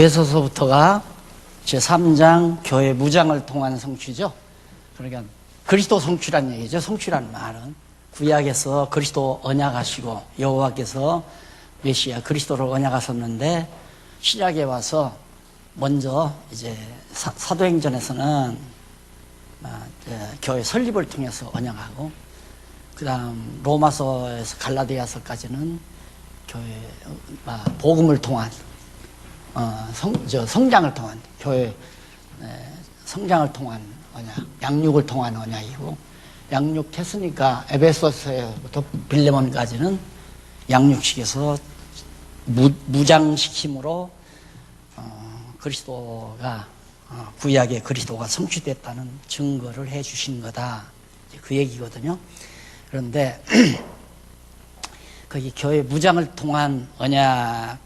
에베소서부터가 제3장 교회 무장을 통한 성취죠. 그러니까 그리스도 성취란 얘기죠. 성취라는 말은 구약에서 그리스도 언약하시고 여호와께서 메시아 그리스도를 언약하셨는데 신약에 와서 먼저 이제 사도행전에서는 교회 설립을 통해서 언약하고 그다음 로마서에서 갈라디아서까지는 교회 복음을 통한 성장을 통한 교회 성장을 통한 언약, 양육을 통한 언약이고 양육했으니까 에베소서부터 빌레몬까지는 양육시켜서 무장시킴으로 그리스도가 구약의 그리스도가 성취됐다는 증거를 해 주신 거다. 그 얘기거든요. 그런데 거기 교회 무장을 통한 언약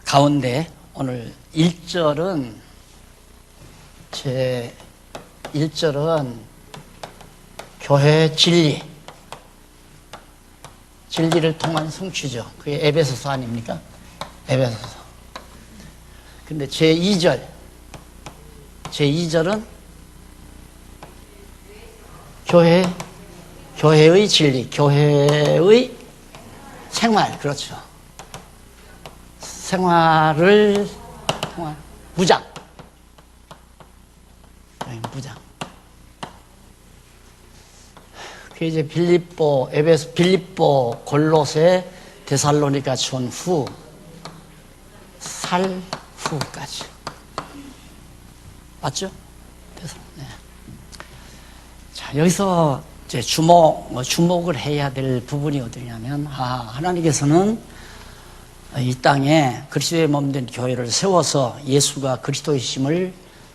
가운데 오늘 1절은 제 1절은 교회 진리를 통한 성취죠. 그게 에베소서 아닙니까? 에베소서. 근데 제 2절은 교회의 진리, 교회의 생활, 그렇죠. 생활을 통한 무장. 그게 이제 빌립보, 골로새, 데살로니가 전후, 살 후까지. 맞죠? 네. 자, 여기서 이제 주목을 해야 될 부분이 어디냐면, 하나님께서는 이 땅에 그리스도의 몸된 교회를 세워서 예수가 그리스도이심을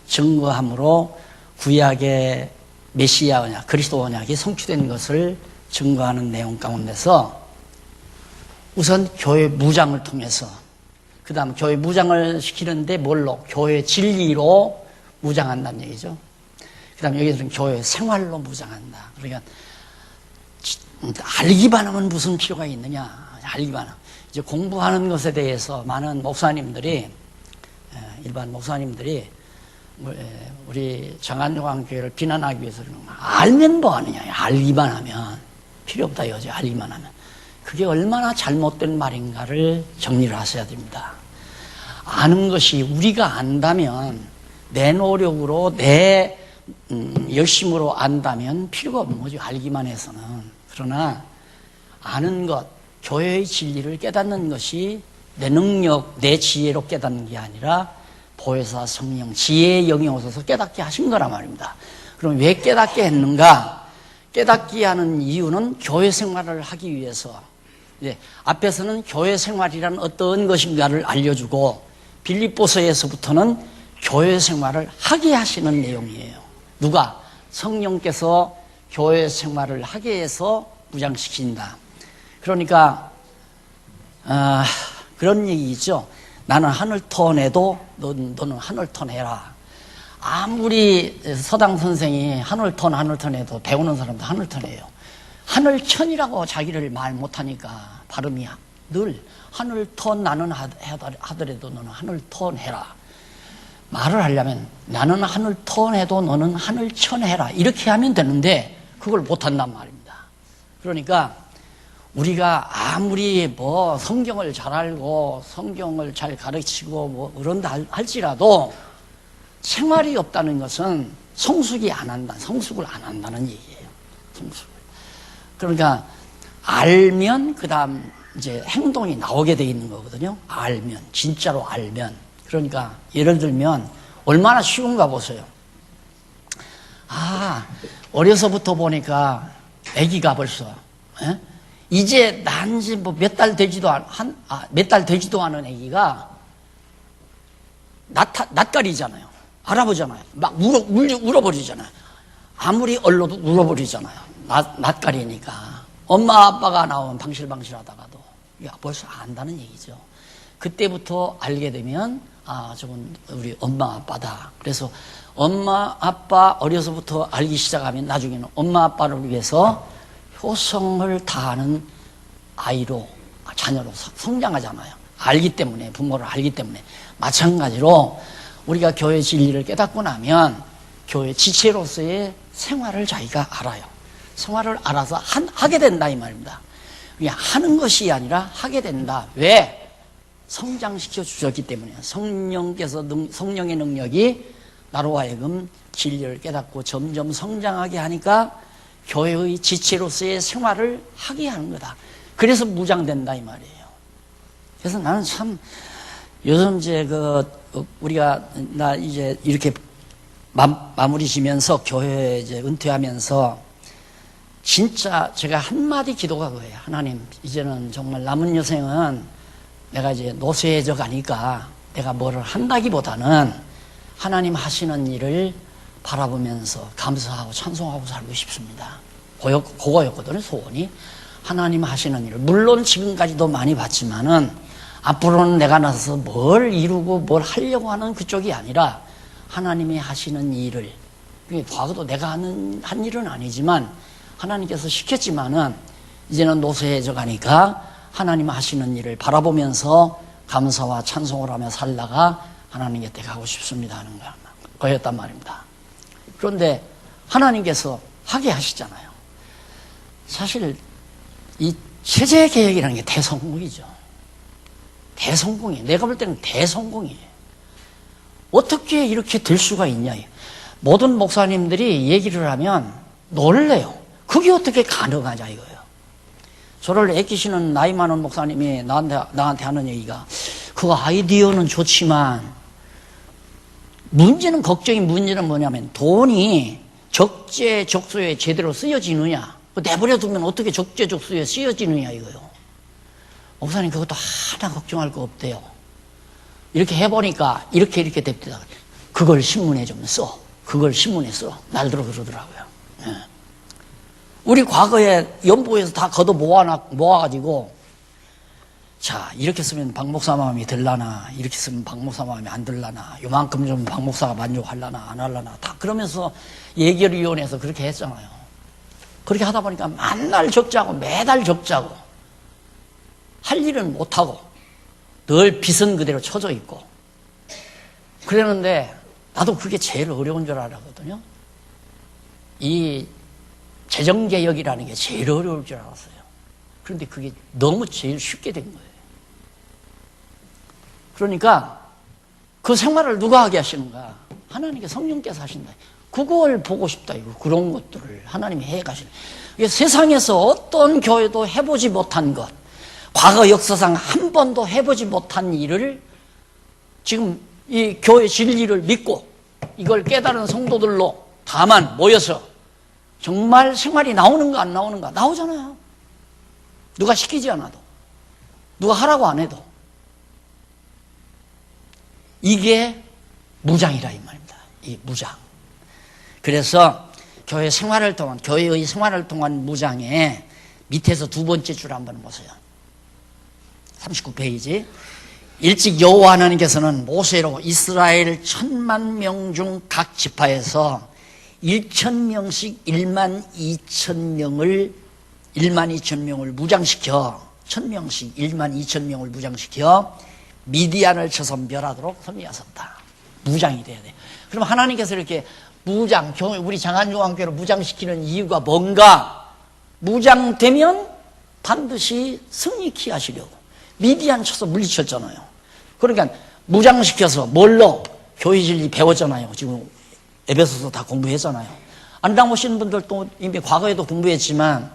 증거함으로 구약의 메시아 언약, 그리스도 언약이 성취된 것을 증거하는 내용 가운데서 우선 교회 무장을 통해서 그 다음 교회 무장을 시키는데 뭘로? 교회 진리로 무장한다는 얘기죠. 그 다음 여기서는 교회 생활로 무장한다. 그러니까 알기만 하면 무슨 필요가 있느냐. 알기만 하면. 이제 공부하는 것에 대해서 많은 목사님들이, 일반 목사님들이 우리 정한용왕교회를 비난하기 위해서 알면 뭐하느냐. 알기만 하면 필요 없다 이거죠. 알기만 하면. 그게 얼마나 잘못된 말인가를 정리를 하셔야 됩니다. 아는 것이 우리가 안다면 내 노력으로 내 열심으로 안다면 필요가 없는 거죠. 알기만 해서는. 그러나 아는 것, 교회의 진리를 깨닫는 것이 내 능력, 내 지혜로 깨닫는 게 아니라 보혜사 성령, 지혜의 영이 오셔서 깨닫게 하신 거란 말입니다. 그럼 왜 깨닫게 했는가? 깨닫게 하는 이유는 교회 생활을 하기 위해서. 앞에서는 교회 생활이란 어떤 것인가를 알려주고 빌립보서에서부터는 교회 생활을 하게 하시는 내용이에요. 누가? 성령께서 교회 생활을 하게 해서 무장시킨다. 그러니까 그런 얘기죠. 나는 하늘 턴해도 너는 하늘 턴해라. 아무리 서당 선생이 하늘 턴해도 배우는 사람도 하늘 턴해요. 하늘천이라고 자기를 말 못하니까 발음이 늘 하늘 턴 나는 하더라도 너는 하늘 턴 해라. 말을 하려면 나는 하늘 턴 해도 너는 하늘천 해라. 이렇게 하면 되는데 그걸 못한단 말입니다. 그러니까 우리가 아무리 성경을 잘 알고 성경을 잘 가르치고 그런다 할지라도 생활이 없다는 것은 성숙을 안 한다는 얘기예요. 성숙을. 그러니까 알면 그다음 이제 행동이 나오게 돼 있는 거거든요. 알면, 진짜로 알면. 그러니까 예를 들면 얼마나 쉬운가 보세요. 어려서부터 보니까 아기가 벌써 이제 난지 몇 달 되지도 않은 아기가 낯가리잖아요. 알아보잖아요. 막 울어버리잖아요. 아무리 얼러도 울어버리잖아요. 낯가리니까. 엄마 아빠가 나오면 방실방실 하다가도 벌써 안다는 얘기죠. 그때부터 알게 되면 저건 우리 엄마 아빠다. 그래서 엄마 아빠 어려서부터 알기 시작하면 나중에는 엄마 아빠를 위해서 효성을 다하는 아이로, 자녀로 성장하잖아요. 알기 때문에, 부모를 알기 때문에. 마찬가지로 우리가 교회 진리를 깨닫고 나면 교회 지체로서의 생활을 자기가 알아요. 생활을 알아서 하게 된다 이 말입니다. 그냥 하는 것이 아니라 하게 된다. 왜? 성장시켜 주셨기 때문에. 성령의 능력이 나로 하여금 진리를 깨닫고 점점 성장하게 하니까 교회의 지체로서의 생활을 하게 하는 거다. 그래서 무장된다 이 말이에요. 그래서 나는 참 요즘 이제 우리가 나 이제 이렇게 마무리 지면서 교회 이제 은퇴하면서 진짜 제가 한마디 기도가 그거예요. 하나님, 이제는 정말 남은 여생은 내가 이제 노쇠해져 가니까 내가 뭐를 한다기보다는 하나님 하시는 일을 바라보면서 감사하고 찬송하고 살고 싶습니다. 그거였거든요, 소원이. 하나님 하시는 일을. 물론 지금까지도 많이 봤지만은 앞으로는 내가 나서서 뭘 이루고 뭘 하려고 하는 그쪽이 아니라 하나님이 하시는 일을, 과거도 내가 한 일은 아니지만 하나님께서 시켰지만은 이제는 노쇠해져 가니까 하나님 하시는 일을 바라보면서 감사와 찬송을 하며 살다가 하나님 곁에 가고 싶습니다 하는 거였단 말입니다. 그런데 하나님께서 하게 하시잖아요. 사실 이 체제개혁이라는 게 대성공이죠. 대성공이에요. 내가 볼 때는 대성공이에요. 어떻게 이렇게 될 수가 있냐. 모든 목사님들이 얘기를 하면 놀래요. 그게 어떻게 가능하냐 이거예요. 저를 애끼시는 나이 많은 목사님이 나한테 하는 얘기가, 그 아이디어는 좋지만 문제는 뭐냐면 돈이 적재적소에 제대로 쓰여지느냐, 내버려 두면 어떻게 적재적소에 쓰여지느냐 이거요. 목사님 그것도 하나 걱정할 거 없대요. 이렇게 해보니까 이렇게 됩니다. 그걸 신문에 좀 써. 그걸 신문에 써. 날들어 그러더라고요. 예. 우리 과거에 연보에서 다 걷어 모아가지고, 자, 이렇게 쓰면 박 목사 마음이 들라나, 이렇게 쓰면 박 목사 마음이 안 들라나, 요만큼 좀 박 목사가 만족할라나, 안 할라나, 다 그러면서 예결위원회에서 그렇게 했잖아요. 그렇게 하다 보니까 만날 적자고, 매달 적자고, 할 일은 못하고, 늘 빚은 그대로 쳐져 있고. 그랬는데, 나도 그게 제일 어려운 줄 알았거든요. 이 재정개혁이라는 게 제일 어려울 줄 알았어요. 그런데 그게 너무 제일 쉽게 된 거예요. 그러니까 그 생활을 누가 하게 하시는가? 하나님께 성령께서 하신다. 그걸 보고 싶다. 이거 그런 것들을 하나님이 해 가시는. 세상에서 어떤 교회도 해보지 못한 것, 과거 역사상 한 번도 해보지 못한 일을 지금 이 교회 진리를 믿고 이걸 깨달은 성도들로 다만 모여서 정말 생활이 나오는가 안 나오는가? 나오잖아요. 누가 시키지 않아도, 누가 하라고 안 해도. 이게 무장이라 이 말입니다. 이 무장. 그래서 교회의 생활을 통한 무장에 밑에서 두 번째 줄 한번 보세요. 39페이지. 일찍 여호와 하나님께서는 모세로 이스라엘 10,000명 중 각 지파에서 1,000명씩 12,000명을 무장시켜, 1,000명씩 12,000명을 무장시켜 미디안을 쳐서 멸하도록 선미하셨다. 무장이 돼야 돼. 그럼 하나님께서 이렇게 우리 장안종왕교회를 무장시키는 이유가 뭔가? 무장되면 반드시 승리케 하시려고. 미디안 쳐서 물리쳤잖아요. 그러니까 무장시켜서 뭘로? 교회 진리 배웠잖아요. 지금 에베소서 다 공부했잖아요. 안 나오시는 분들도 이미 과거에도 공부했지만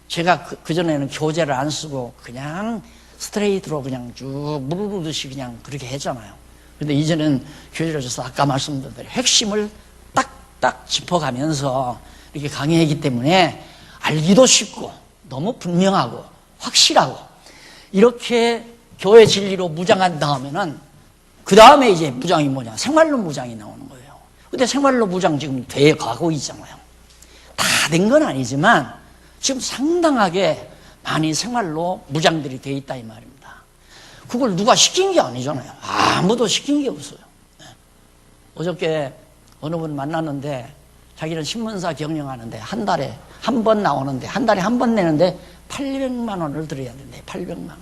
제가 그전에는 교재를 안 쓰고 그냥 스트레이트로 그냥 쭉 무르르듯이 그냥 그렇게 했잖아요. 근데 이제는 교재를 줘서 아까 말씀드린 대로 핵심을 딱딱 짚어가면서 이렇게 강의하기 때문에 알기도 쉽고 너무 분명하고 확실하고 이렇게 교회 진리로 무장한 다음에는 그 다음에 이제 무장이 뭐냐? 생활로 무장이 나오는 거예요. 근데 생활로 무장 지금 돼 가고 있잖아요. 다 된 건 아니지만 지금 상당하게 많이 생활로 무장들이 돼 있다 이 말입니다. 그걸 누가 시킨 게 아니잖아요. 아무도 시킨 게 없어요. 어저께 어느 분 만났는데 자기는 신문사 경영하는데 한 달에 한 번 나오는데 한 달에 한 번 내는데 800만 원을 들여야 된대. 800만 원.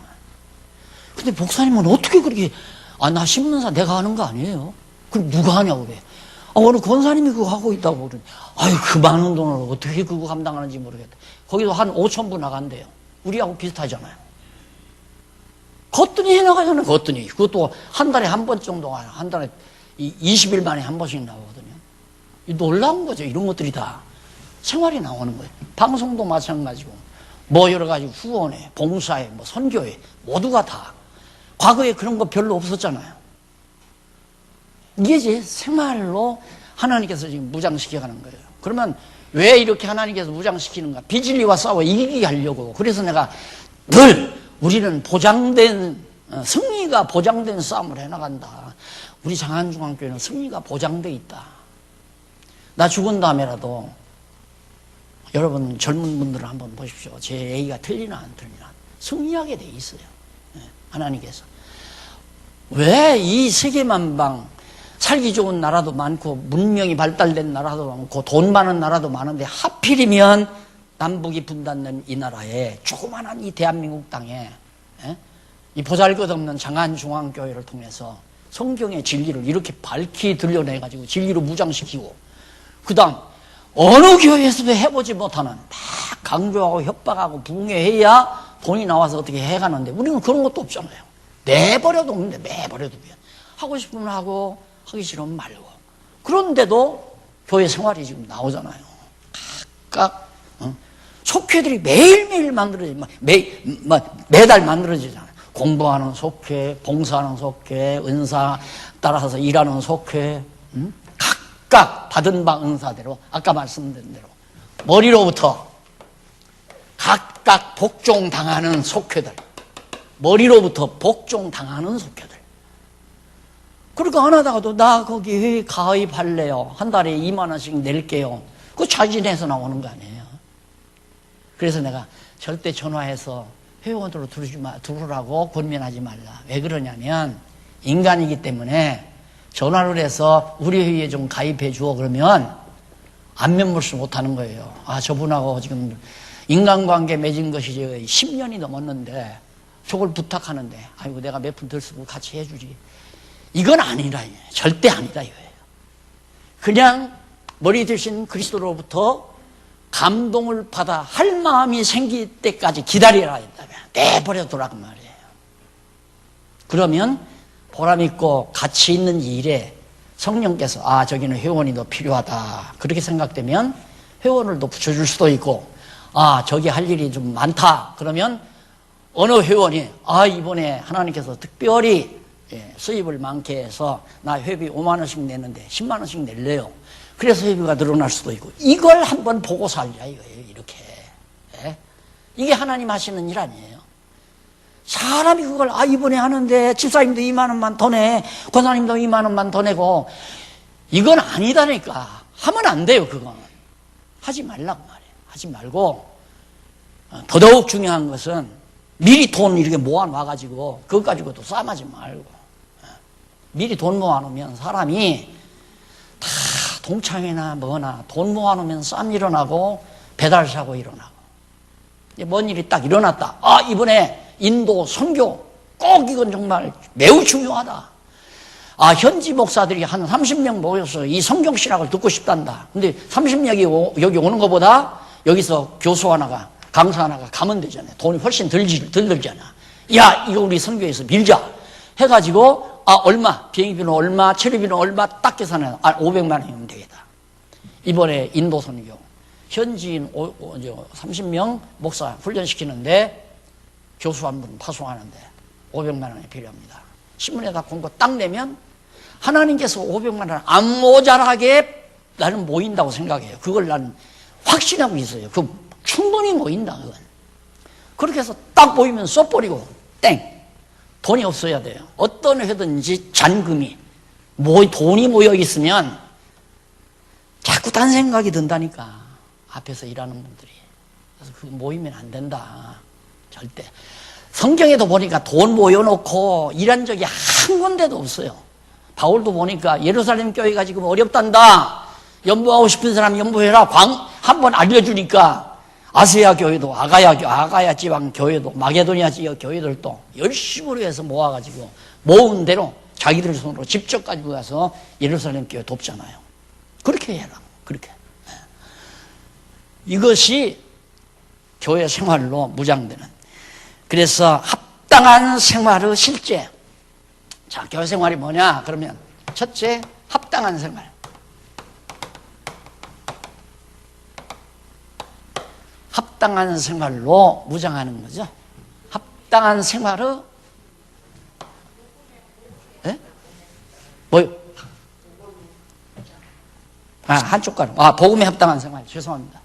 근데 목사님은 어떻게 그렇게, 나 신문사 내가 하는 거 아니에요. 그럼 누가 하냐고 그래. 어느 권사님이 그거 하고 있다고 그러니, 그 많은 돈을 어떻게 그거 감당하는지 모르겠다. 거기도 한 5,000부 나간대요. 우리하고 비슷하잖아요. 거뜬히 해나가잖아요, 거뜬히. 그것도 한 달에 한 번 정도, 한 달에 20일 만에 한 번씩 나오거든요. 놀라운 거죠. 이런 것들이 다 생활이 나오는 거예요. 방송도 마찬가지고, 뭐 여러 가지 후원회, 봉사회, 뭐 선교회, 모두가 다. 과거에 그런 거 별로 없었잖아요. 이게 이제 생활로 하나님께서 지금 무장시켜가는 거예요. 그러면 왜 이렇게 하나님께서 무장시키는가? 비진리와 싸워 이기게 하려고. 그래서 내가 늘 우리는 보장된, 승리가 보장된 싸움을 해나간다. 우리 장안중앙교회는 승리가 보장돼 있다. 나 죽은 다음에라도 여러분 젊은 분들을 한번 보십시오. 제 얘기가 틀리나 안 틀리나 승리하게 돼 있어요. 하나님께서. 왜 이 세계만방 살기 좋은 나라도 많고 문명이 발달된 나라도 많고 돈 많은 나라도 많은데 하필이면 남북이 분단된 이 나라에 조그마한 이 대한민국 땅에 이 보잘것없는 장안중앙교회를 통해서 성경의 진리를 이렇게 밝히 들려내가지고 진리로 무장시키고, 그 다음 어느 교회에서도 해보지 못하는 막 강조하고 협박하고 붕괴해야 돈이 나와서 어떻게 해가는데 우리는 그런 것도 없잖아요. 내버려도 없는데 내버려도 그냥 하고 싶으면 하고 하기 싫으면 말고. 그런데도 교회 생활이 지금 나오잖아요. 각각 속회들이 매일매일 만들어지고 매달 만들어지잖아요. 공부하는 속회, 봉사하는 속회, 은사 따라서 일하는 속회, 각각 받은 바 은사대로 아까 말씀드린 대로 머리로부터 각각 복종당하는 속회들, 머리로부터 복종당하는 속회들. 그러니까 안 하다가도 나 거기 회의 가입할래요. 한 달에 2만 원씩 낼게요. 그거 자진해서 나오는 거 아니에요. 그래서 내가 절대 전화해서 회원으로 들으라고 권면하지 말라. 왜 그러냐면 인간이기 때문에 전화를 해서 우리 회의에 좀 가입해 주어 그러면 안면물수 못하는 거예요. 저분하고 지금 인간관계 맺은 것이 10년이 넘었는데 저걸 부탁하는데 아이고 내가 몇 푼 덜 쓰고 같이 해주지. 이건 아니라, 절대 아니다 이거예요. 그냥 머리 대신 그리스도로부터 감동을 받아 할 마음이 생길 때까지 기다리라 했다면 내버려두라고 말이에요. 그러면 보람있고 가치 있는 일에 성령께서 저기는 회원이 더 필요하다 그렇게 생각되면 회원을 더 붙여줄 수도 있고, 저기 할 일이 좀 많다 그러면 어느 회원이 이번에 하나님께서 특별히 수입을 많게 해서 나 회비 5만 원씩 내는데 10만 원씩 낼래요. 그래서 회비가 늘어날 수도 있고, 이걸 한번 보고 살자 이거예요. 이렇게. 이게 하나님 하시는 일 아니에요. 사람이 그걸 이번에 하는데 집사님도 2만 원만 더 내, 권사님도 2만 원만 더 내고, 이건 아니다니까. 하면 안 돼요. 그건 하지 말라고 말이에요. 하지 말고, 더더욱 중요한 것은 미리 돈 이렇게 모아놔가지고 그것 가지고도 싸움하지 말고, 미리 돈 모아놓으면 사람이 다 동창회나 뭐나 돈 모아놓으면 싸움 일어나고 배달사고 일어나고. 뭔 일이 딱 일어났다. 이번에 인도 선교 꼭 이건 정말 매우 중요하다. 현지 목사들이 한 30명 모여서 이 성경 신학을 듣고 싶단다. 근데 30명이 여기 오는 것보다 여기서 교수 하나가, 강사 하나가 가면 되잖아요. 돈이 훨씬 덜 들잖아. 이거 우리 선교에서 밀자 해가지고 얼마, 비행기비는 얼마, 체류비는 얼마 딱 계산해. 500만 원이면 되겠다. 이번에 인도 선교 현지인 30명 목사 훈련시키는데 교수 한 분 파송하는데 500만 원이 필요합니다. 신문에다 공고 딱 내면 하나님께서 500만 원 안 모자라게 나는 모인다고 생각해요. 그걸 나는 확신하고 있어요. 충분히 모인다, 그건. 그렇게 해서 딱 모이면 써버리고, 땡! 돈이 없어야 돼요. 어떤 회든지 잔금이, 돈이 모여 있으면 자꾸 딴 생각이 든다니까. 앞에서 일하는 분들이. 그래서 그거 모이면 안 된다. 절대. 성경에도 보니까 돈 모여놓고 일한 적이 한 군데도 없어요. 바울도 보니까 예루살렘 교회가 지금 어렵단다. 연보하고 싶은 사람 연보해라. 한번 알려주니까 아세아 교회도 아가야 지방 교회도 마게도니아 지역 교회들도 열심으로 해서 모아가지고 모은 대로 자기들 손으로 직접 가지고 가서 예루살렘 교회 돕잖아요. 그렇게 해라. 그렇게. 이것이 교회 생활로 무장되는. 그래서 합당한 생활의 실제. 자, 교회 생활이 뭐냐? 그러면 첫째, 합당한 생활. 합당한 생활로 무장하는 거죠. 합당한 생활의 뭐요? 한쪽 가로. 복음에 합당한 생활. 죄송합니다.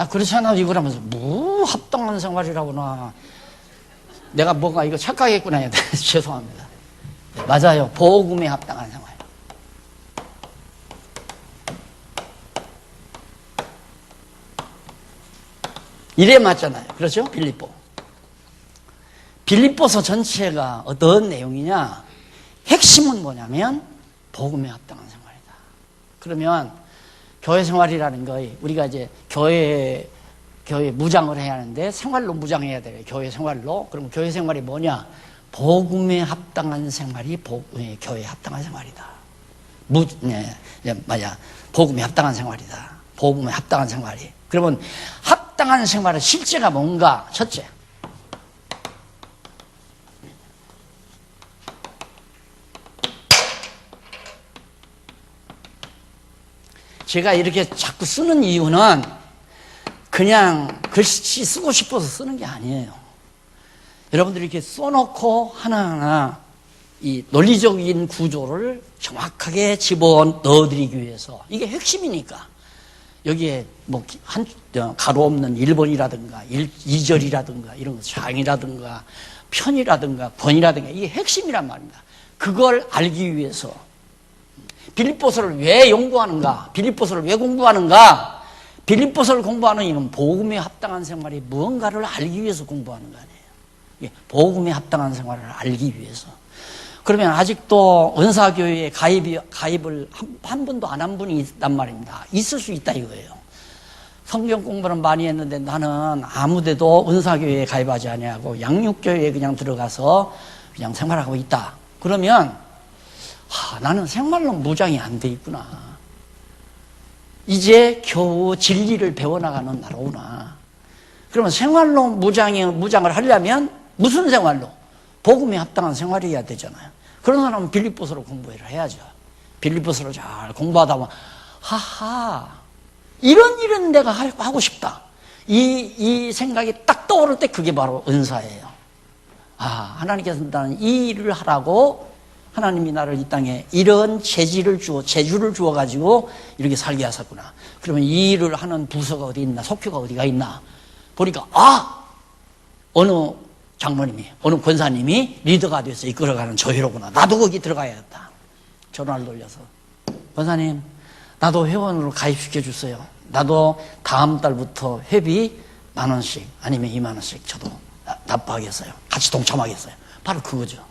그렇잖아. 이거라면서 뭐 합당한 생활이라구나. 내가 뭐가 이거 착각했구나. 죄송합니다. 맞아요. 복음에 합당한 생활. 이래 맞잖아요. 그렇죠? 빌립보서 전체가 어떤 내용이냐? 핵심은 뭐냐면 복음에 합당한 생활이다. 그러면 교회 생활이라는 거, 우리가 이제 교회 무장을 해야 하는데 생활로 무장해야 돼요. 교회 생활로. 그럼 교회 생활이 뭐냐? 복음에 합당한 생활이 교회에 합당한 생활이다. 맞아. 복음에 합당한 생활이다. 복음에 합당한 생활이. 그러면 합당한 생활의 실제가 뭔가? 첫째, 제가 이렇게 자꾸 쓰는 이유는 그냥 글씨 쓰고 싶어서 쓰는 게 아니에요. 여러분들이 이렇게 써놓고 하나하나 이 논리적인 구조를 정확하게 집어넣어드리기 위해서, 이게 핵심이니까. 여기에 뭐 가로 없는 1번이라든가 2절이라든가 이런 거, 장이라든가 편이라든가 권이라든가, 이게 핵심이란 말입니다. 그걸 알기 위해서 빌립보서를 왜 연구하는가? 빌립보서를 왜 공부하는가? 빌립보서를 공부하는 이유는 복음에 합당한 생활이 무언가를 알기 위해서 공부하는 거 아니에요. 복음에 합당한 생활을 알기 위해서. 그러면 아직도 은사교회에 가입을 한 번도 안 한 분이 있단 말입니다. 있을 수 있다 이거예요. 성경 공부는 많이 했는데 나는 아무데도 은사교회에 가입하지 아니하고 양육교회에 그냥 들어가서 그냥 생활하고 있다. 그러면 나는 생활로 무장이 안 돼 있구나. 이제 겨우 진리를 배워나가는 나로구나. 그러면 생활로 무장을 하려면 무슨 생활로? 복음에 합당한 생활이어야 되잖아요. 그런 사람은 빌립보서로 공부를 해야죠. 빌립보서를 잘 공부하다 보면 이런 일은 내가 하고 싶다. 이 생각이 딱 떠오를 때 그게 바로 은사예요. 하나님께서 나는 이 일을 하라고 하나님이 나를 이 땅에 이런 재주를 주어가지고 이렇게 살게 하셨구나. 그러면 이 일을 하는 부서가 어디 있나, 속효가 어디가 있나 보니까 어느 장모님이, 어느 권사님이 리더가 돼서 이끌어가는 저 회로구나. 나도 거기 들어가야겠다. 전화를 돌려서, 권사님, 나도 회원으로 가입시켜 주세요. 나도 다음 달부터 회비 10,000원씩 아니면 20,000원씩 저도 납부하겠어요. 같이 동참하겠어요. 바로 그거죠.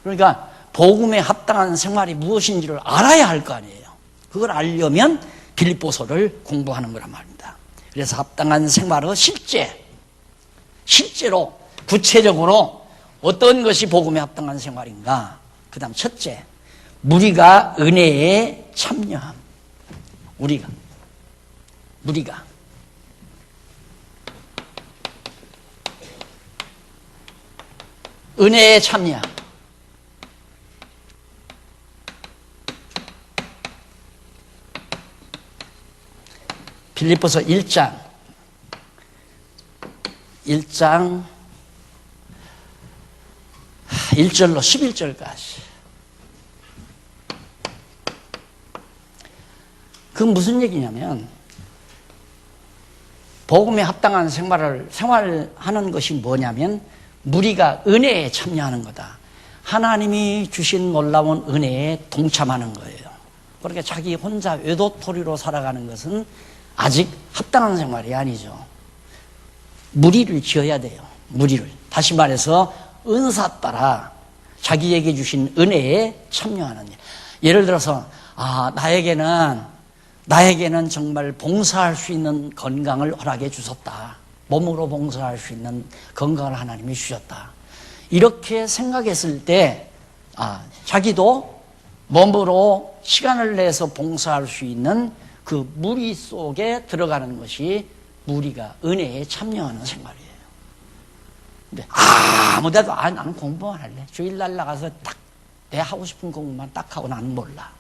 그러니까 복음에 합당한 생활이 무엇인지를 알아야 할 거 아니에요. 그걸 알려면 빌립보서를 공부하는 거란 말입니다. 그래서 합당한 생활의 실제로 구체적으로 어떤 것이 복음에 합당한 생활인가? 그 다음 첫째, 무리가 은혜에 참여함. 우리가 은혜에 참여함. 빌립보서 1장 1절로 11절까지. 그건 무슨 얘기냐면, 복음에 합당한 생활하는 것이 뭐냐면, 무리가 은혜에 참여하는 거다. 하나님이 주신 놀라운 은혜에 동참하는 거예요. 그러니까 자기 혼자 외도토리로 살아가는 것은 아직 합당한 생활이 아니죠. 무리를 지어야 돼요. 무리를. 다시 말해서 은사 따라 자기에게 주신 은혜에 참여하는 일. 예를 들어서 나에게는 나에게는 정말 봉사할 수 있는 건강을 허락해 주셨다. 몸으로 봉사할 수 있는 건강을 하나님이 주셨다. 이렇게 생각했을 때 자기도 몸으로 시간을 내서 봉사할 수 있는 그 무리 속에 들어가는 것이 무리가 은혜에 참여하는 생활이에요. 근데 아무데도 나는 공부만 할래. 주일날 나가서 딱 내 하고 싶은 공부만 딱 하고 나는 몰라.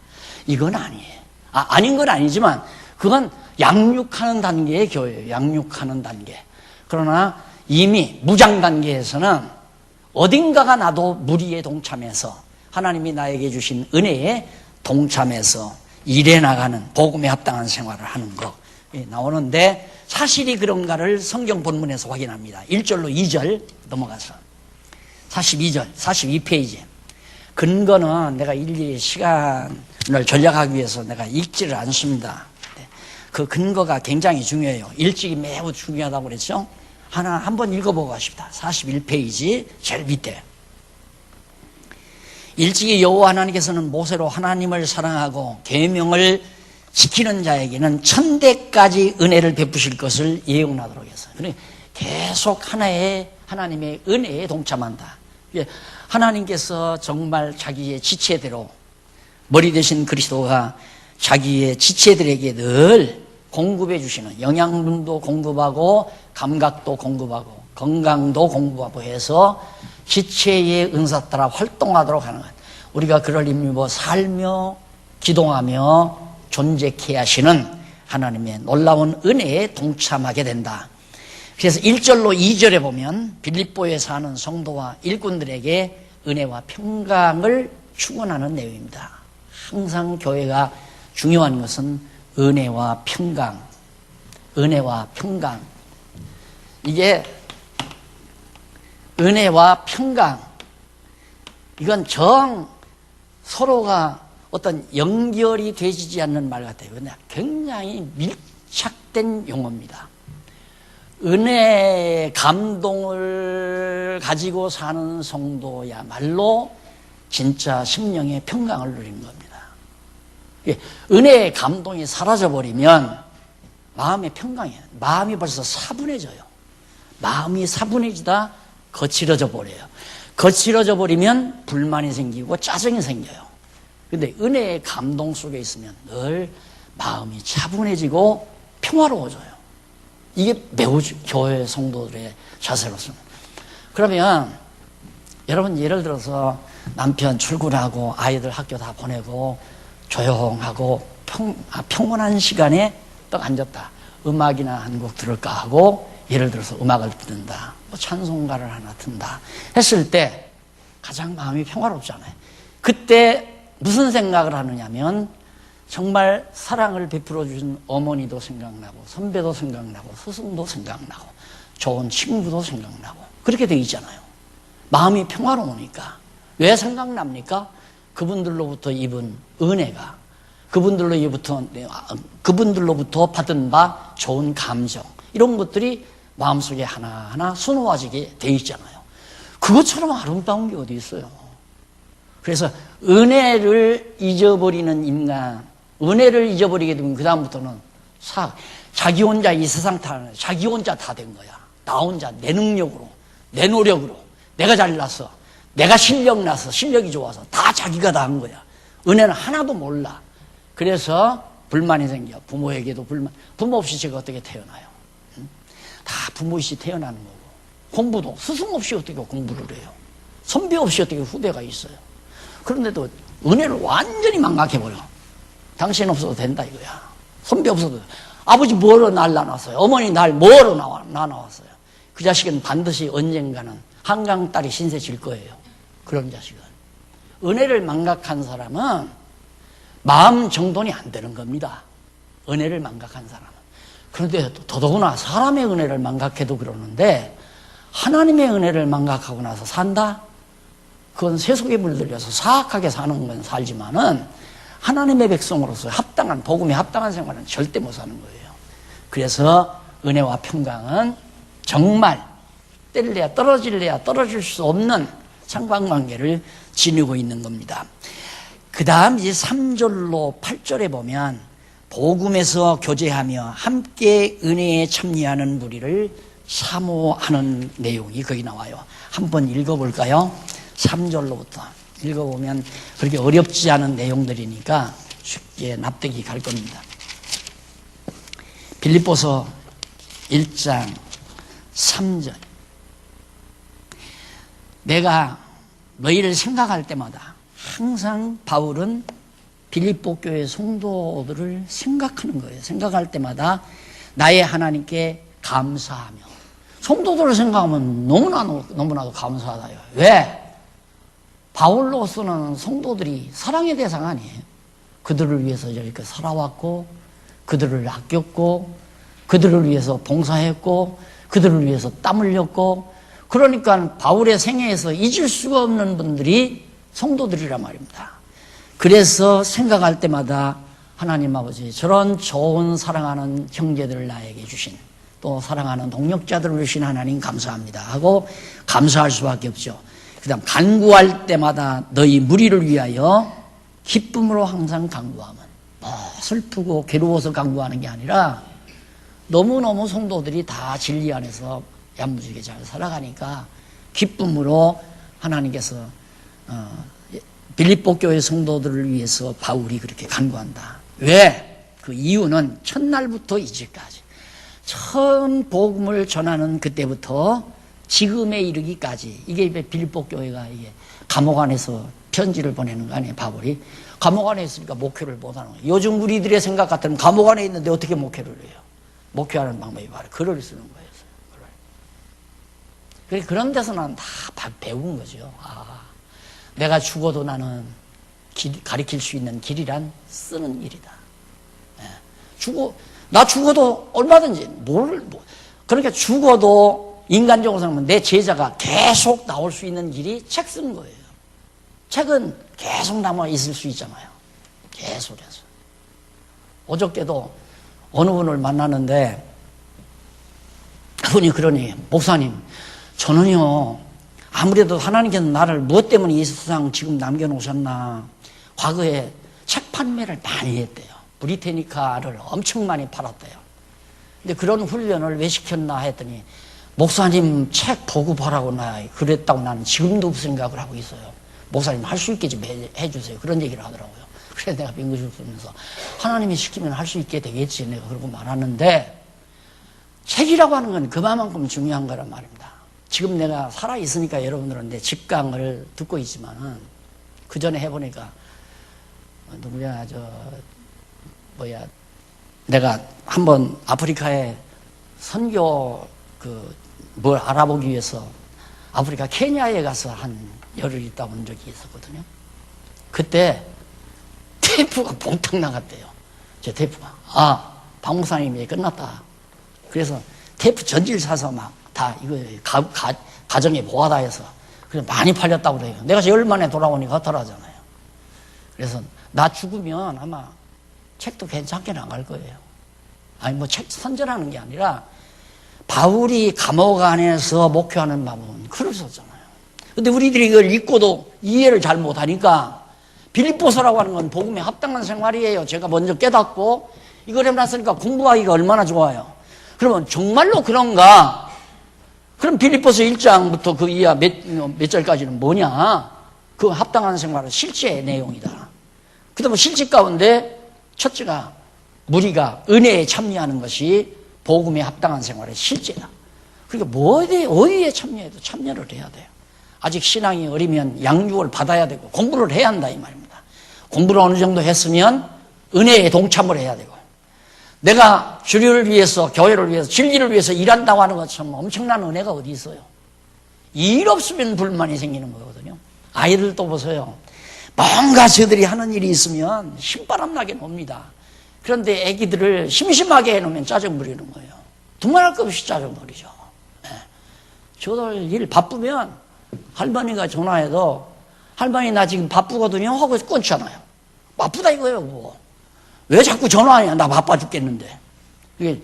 이건 아니에요. 아닌 건 아니지만 그건 양육하는 단계의 교회예요. 양육하는 단계. 그러나 이미 무장 단계에서는 어딘가가 나도 무리에 동참해서 하나님이 나에게 주신 은혜에 동참해서 일해 나가는 복음에 합당한 생활을 하는 거 나오는데 사실이 그런가를 성경 본문에서 확인합니다. 1절로 2절 넘어가서 42절 42페이지 근거는 내가 일일이 시간을 전략하기 위해서 내가 읽지를 않습니다. 그 근거가 굉장히 중요해요. 일찍이 매우 중요하다고 그랬죠. 한번 읽어보고 가십니다. 41페이지 제일 밑에 일찍이 여호와 하나님께서는 모세로 하나님을 사랑하고 계명을 지키는 자에게는 천대까지 은혜를 베푸실 것을 예언하도록 했어요. 그러니까 계속 하나님의 은혜에 동참한다. 하나님께서 정말 자기의 지체대로 머리 되신 그리스도가 자기의 지체들에게 늘 공급해 주시는 영양분도 공급하고 감각도 공급하고 건강도 공급하고 해서 지체의 은사 따라 활동하도록 하는 것. 우리가 그를 힘입어 살며 기동하며 존재케 하시는 하나님의 놀라운 은혜에 동참하게 된다. 그래서 1절로 2절에 보면 빌립보에 사는 성도와 일꾼들에게 은혜와 평강을 축원하는 내용입니다. 항상 교회가 중요한 것은 은혜와 평강, 은혜와 평강. 이게 은혜와 평강, 이건 서로가 어떤 연결이 되지 않는 말 같아요. 근데 굉장히 밀착된 용어입니다. 은혜의 감동을 가지고 사는 성도야말로 진짜 심령의 평강을 누리는 겁니다. 은혜의 감동이 사라져버리면 마음의 평강이에요. 마음이 벌써 사분해져요. 마음이 사분해지다 거칠어져 버려요. 거칠어져 버리면 불만이 생기고 짜증이 생겨요. 근데 은혜의 감동 속에 있으면 늘 마음이 차분해지고 평화로워져요. 이게 매우 교회 성도들의 자세로서는. 그러면 여러분 예를 들어서 남편 출근하고 아이들 학교 다 보내고 조용하고 평온한 시간에 딱 앉았다. 음악이나 한 곡 들을까 하고 예를 들어서 음악을 듣는다. 뭐 찬송가를 하나 든다 했을 때 가장 마음이 평화롭잖아요. 그때 무슨 생각을 하느냐면 정말 사랑을 베풀어 주신 어머니도 생각나고 선배도 생각나고 스승도 생각나고 좋은 친구도 생각나고 그렇게 돼 있잖아요. 마음이 평화로우니까. 왜 생각납니까? 그분들로부터 입은 은혜가, 그분들로부터 받은 바 좋은 감정, 이런 것들이 마음속에 하나하나 수놓아지게 돼 있잖아요. 그것처럼 아름다운 게 어디 있어요. 그래서 은혜를 잊어버리는 인간, 은혜를 잊어버리게 되면 그 다음부터는 자기 혼자 이 세상 타는, 자기 혼자 다 된 거야. 나 혼자 내 능력으로, 내 노력으로, 내가 잘나서, 내가 실력나서, 실력이 좋아서 다 자기가 다 한 거야. 은혜는 하나도 몰라. 그래서 불만이 생겨. 부모에게도 불만. 부모 없이 제가 어떻게 태어나요? 다 부모 없이 태어나는 거고. 공부도 스승 없이 어떻게 공부를 해요? 선배 없이 어떻게 후배가 있어요? 그런데도 은혜를 완전히 망각해버려. 당신 없어도 된다 이거야. 선배 없어도. 아버지 뭐로 날 낳았어요? 어머니 날 뭐로 낳았어요? 그 자식은 반드시 언젠가는 한강 딸이 신세 질 거예요. 그런 자식은. 은혜를 망각한 사람은 마음 정돈이 안 되는 겁니다. 은혜를 망각한 사람은. 그런데 더더구나 사람의 은혜를 망각해도 그러는데 하나님의 은혜를 망각하고 나서 산다? 그건 세속에 물들려서 사악하게 사는 건 살지만은 하나님의 백성으로서 합당한, 복음에 합당한 생활은 절대 못 사는 거예요. 그래서 은혜와 평강은 정말 뗄래야 떨어질래야 떨어질 수 없는 상관관계를 지니고 있는 겁니다. 그 다음 이제 3절로 8절에 보면 복음에서 교제하며 함께 은혜에 참여하는 무리를 사모하는 내용이 거기 나와요. 한번 읽어볼까요? 3절로부터 읽어보면 그렇게 어렵지 않은 내용들이니까 쉽게 납득이 갈 겁니다. 빌립보서 1장 3절. 내가 너희를 생각할 때마다 항상 바울은 빌립보 교회 성도들을 생각하는 거예요. 생각할 때마다 나의 하나님께 감사하며, 성도들을 생각하면 너무나도 감사하다요. 왜? 바울로서는 성도들이 사랑의 대상 아니에요. 그들을 위해서 이렇게 살아왔고, 그들을 아꼈고, 그들을 위해서 봉사했고, 그들을 위해서 땀 흘렸고, 그러니까 바울의 생애에서 잊을 수가 없는 분들이 성도들이란 말입니다. 그래서 생각할 때마다 하나님 아버지, 저런 좋은 사랑하는 형제들을 나에게 주신, 또 사랑하는 동역자들을 주신 하나님 감사합니다 하고 감사할 수밖에 없죠. 그 다음 간구할 때마다 너희 무리를 위하여 기쁨으로 항상 간구하면, 슬프고 괴로워서 간구하는 게 아니라 너무너무 성도들이 다 진리 안에서 야무지게 잘 살아가니까 기쁨으로 하나님께서 빌립보 교회 성도들을 위해서 바울이 그렇게 간구한다. 왜? 그 이유는 첫날부터 이제까지 처음 복음을 전하는 그때부터 지금에 이르기까지, 이게 빌립보 교회가 이게 감옥 안에서 편지를 보내는 거 아니에요. 바울이 감옥 안에 있으니까 목회를 못하는 거예요. 요즘 우리들의 생각 같으면 감옥 안에 있는데 어떻게 목회를 해요? 목회하는 방법이 바로 글을 쓰는 거예요. 글을. 그런 데서는 다 배운 거죠. 내가 죽어도 나는 가리킬 수 있는 길이란 쓰는 일이다. 나 죽어도 얼마든지 그러니까 죽어도 인간적으로 생각하면 내 제자가 계속 나올 수 있는 길이 책 쓰는 거예요. 책은 계속 남아 있을 수 있잖아요. 계속해서. 어저께도 어느 분을 만났는데 그분이 그러니, 목사님, 저는요, 아무래도 하나님께서 나를 무엇 때문에 이 세상 지금 남겨놓으셨나, 과거에 책 판매를 많이 했대요. 브리테니카를 엄청 많이 팔았대요. 근데 그런 훈련을 왜 시켰나 했더니, 목사님 책 보급하라고 그랬다고 나는 지금도 그 생각을 하고 있어요. 목사님 할 수 있게 좀 해주세요. 그런 얘기를 하더라고요. 그래서 내가 빙긋 웃으면서 하나님이 시키면 할 수 있게 되겠지, 내가 그러고 말하는데, 책이라고 하는 건 그만큼 중요한 거란 말입니다. 지금 내가 살아있으니까 여러분들은 내 직강을 듣고 있지만은, 그 전에 해보니까, 내가 한번 아프리카에 선교, 뭘 알아보기 위해서 아프리카 케냐에 가서 한 열흘 있다 온 적이 있었거든요. 그때 테이프가 봉탁 나갔대요. 제 테이프가. 박 목사님이 끝났다. 그래서 테이프 전지를 사서 막 다 이거 가정에 모아다 해서 그래서 많이 팔렸다고 그래요. 내가 열흘 만에 돌아오니까 허탈하잖아요. 그래서 나 죽으면 아마 책도 괜찮게 나갈 거예요. 아니 뭐 책 선전하는 게 아니라 바울이 감옥 안에서 목회하는 마음은 그랬었잖아요. 근데 우리들이 이걸 읽고도 이해를 잘 못하니까 빌립보서라고 하는 건 복음에 합당한 생활이에요. 제가 먼저 깨닫고 이걸 해놨으니까 공부하기가 얼마나 좋아요. 그러면 정말로 그런가? 그럼 빌립보서 1장부터 그 이하 몇 절까지는 뭐냐? 그 합당한 생활은 실제의 내용이다. 그 다음에 실제 가운데 첫째가 무리가 은혜에 참여하는 것이 복음에 합당한 생활의 실제다. 그러니까 어디에 참여해도 참여를 해야 돼요. 아직 신앙이 어리면 양육을 받아야 되고 공부를 해야 한다 이 말입니다. 공부를 어느 정도 했으면 은혜에 동참을 해야 되고, 내가 주류를 위해서, 교회를 위해서, 진리를 위해서 일한다고 하는 것처럼 엄청난 은혜가 어디 있어요. 일 없으면 불만이 생기는 거거든요. 아이들도 보세요. 뭔가 저들이 하는 일이 있으면 신바람 나게 놉니다. 그런데 애기들을 심심하게 해놓으면 짜증 부리는 거예요. 두말할 것 없이 짜증 부리죠. 저들 일 바쁘면 할머니가 전화해도 할머니 나 지금 바쁘거든요 하고 끊잖아요. 바쁘다 이거예요. 뭐. 왜 자꾸 전화하냐? 나 바빠 죽겠는데. 이게